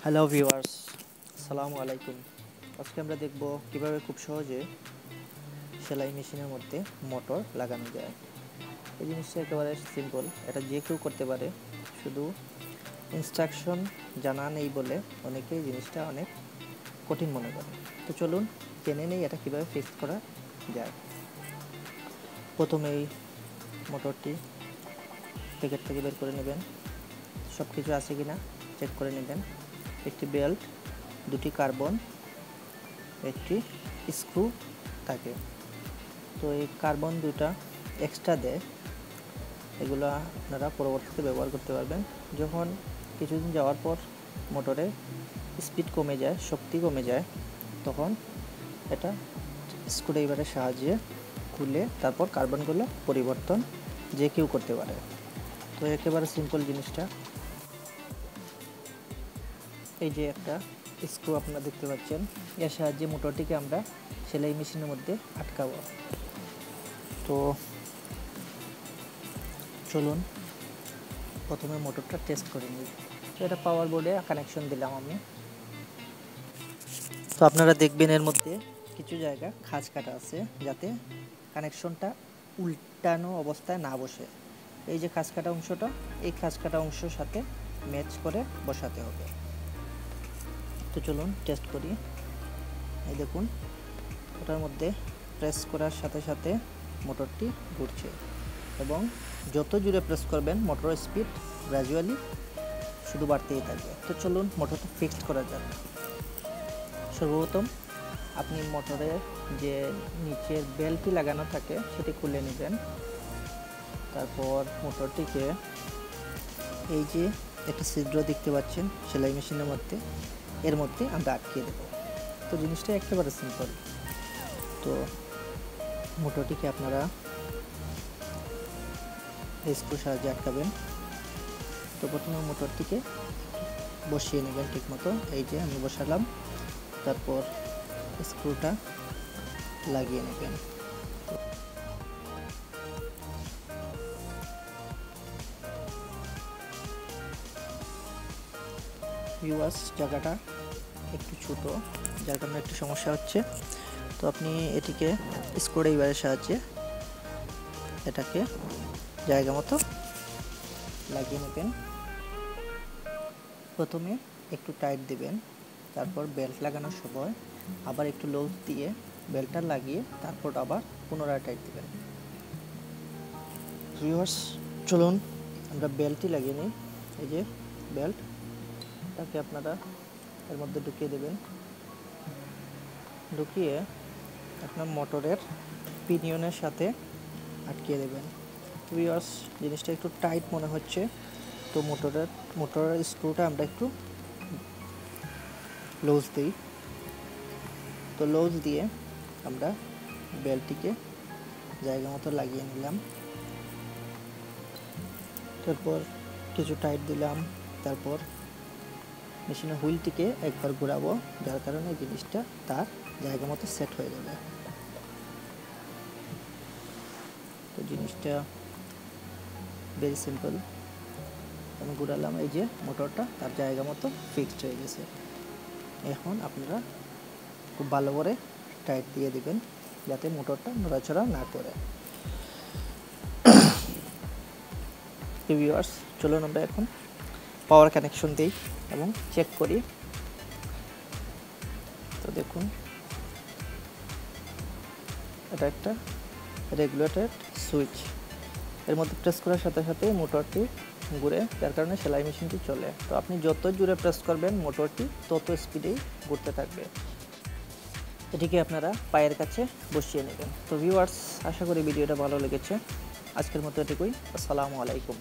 Hello viewers, আসসালামু আলাইকুম। আজকে আমরা দেখব কিভাবে খুব সহজে সেলাই মেশিনের মধ্যে মোটর লাগানো যায়। এই জিনিসটা একেবারে সিম্পল, এটা যে কেউ করতে পারে। শুধু ইনস্ট্রাকশন জানা নেই বলে অনেকেই জিনিসটা অনেক কঠিন মনে করে। তো চলুন জেনে নেই এটা কিভাবে ফিক্স করা যায়। প্রথমেই মোটরটি প্যাকেট থেকে বের করে নেবেন, সব কিছু আছে কিনা চেক করে নেবেন। একটি বেল্ট, দুটি কার্বন, একটি স্ক্রু থাকে। তো এই কার্বন দুটা এক্সট্রা দেয়, এগুলো আপনারা পরবর্তীতে ব্যবহার করতে পারবেন। যখন কিছুদিন যাওয়ার পর মোটরে স্পিড কমে যায়, শক্তি কমে যায়, তখন এটা স্ক্রুড্রাইভারের সাহায্যে খুলে তারপর কার্বনগুলো পরিবর্তন যে কেউ করতে পারে। তো একেবারে সিম্পল জিনিসটা। এই যে একটা স্ক্রু আপনারা দেখতে পাচ্ছেন, এর সাহায্যে মোটরটিকে আমরা সেলাই মেশিনের মধ্যে আটকাবো। তো চলুন প্রথমে মোটরটা টেস্ট করে নিই। তো এটা পাওয়ার বোর্ডে কানেকশন দিলাম আমি। তো আপনারা দেখবেন এর মধ্যে কিছু জায়গা খাঁজ কাটা আছে, যাতে কানেকশনটা উল্টানো অবস্থায় না বসে। এই যে খাঁজ কাটা অংশটা, এই খাঁজ কাটা অংশের সাথে ম্যাচ করে বসাতে হবে। তো চলুন টেস্ট করি। এই দেখুন, ওটার মধ্যে প্রেস করার সাথে সাথে মোটরটি ঘুরছে, এবং যত জোরে প্রেস করবেন মোটরের স্পিড গ্র্যাজুয়ালি শুধু বাড়তেই থাকবে। তো চলুন মোটরটা ফিক্সড করা যাক। সর্বপ্রথম আপনি মোটরের যে নিচের বেল্টটি লাগানো থাকে সেটি খুলে নেবেন। তারপর মোটরটিকে এই যে একটা ছিদ্র দেখতে পাচ্ছেন সেলাই মেশিনের মধ্যে, এর মধ্যে আমরা আটকিয়ে দেব। তো জিনিসটা একেবারে সিম্পল। তো মোটরটিকে আপনারা স্ক্রুর সাহায্যে আটকাবেন। তো প্রথমে মোটরটিকে বসিয়ে নেবেন ঠিক মতো। এই যে আমি বসালাম, তারপর স্ক্রুটা লাগিয়ে নেবেন। ভিউয়ার্স, জায়গাটা একটু ছোট, যার কারণে একটু সমস্যা হচ্ছে। তো আপনি এটিকে স্ক্রুড্রাইভারের সাহায্যে এটাকে জায়গা মতো লাগিয়ে নেবেন। প্রথমে একটু টাইট দিবেন, তারপর বেল্ট লাগানোর সময় আবার একটু লুজ দিয়ে বেল্টটা লাগিয়ে তারপর আবার পুনরায় টাইট দিবেন। ভিউয়ার্স, চলুন আমরা বেল্টটি লাগিয়ে নিই। এই যে বেল্টটাকে আপনারা এর মধ্যে ঢুকিয়ে দেবেন। ঢুকিয়ে আপনার মোটরের পিনিয়নের সাথে আটকিয়ে দেবেন। ভিউয়ার্স, জিনিসটা একটু টাইট মনে হচ্ছে, তো মোটরের স্ক্রুটা আমরা একটু লুজ দিই। তো লুজ দিয়ে আমরা বেল্টটিকে জায়গা মতো লাগিয়ে নিলাম। তারপর কিছু টাইট দিলাম। তারপর মেশিনের হুইলটিকে একবার ঘোরাবো, যার কারণে জিনিসটা তার জায়গা মতো সেট হয়ে যাবে। তো জিনিসটা ভেরি সিম্পল। আমি ঘুরালাম, এই যে মোটরটা তার জায়গা মতো ফিক্সড হয়ে গেছে। এখন আপনারা খুব ভালো করে টাইট দিয়ে দিবেন, যাতে মোটরটা নড়াচড়া না করে। ভিউয়ার্স, চলুন আমরা এখন পাওয়ার কানেকশন দিই এবং চেক করি। তো দেখুন, এটা একটা রেগুলেটর সুইচ, এর মধ্যে প্রেস করার সাথে সাথে মোটরটি ঘুরে, যার কারণে সেলাই মেশিনটি চলে। তো আপনি যত জোরে প্রেস করবেন মোটরটি তত স্পিডেই ঘুরতে থাকবে। এটিকে আপনারা পায়ের কাছে বসিয়ে নেবেন। তো ভিউয়ার্স, আশা করি ভিডিওটা ভালো লেগেছে। আজকের মতো এটুকুই। আসসালামু আলাইকুম।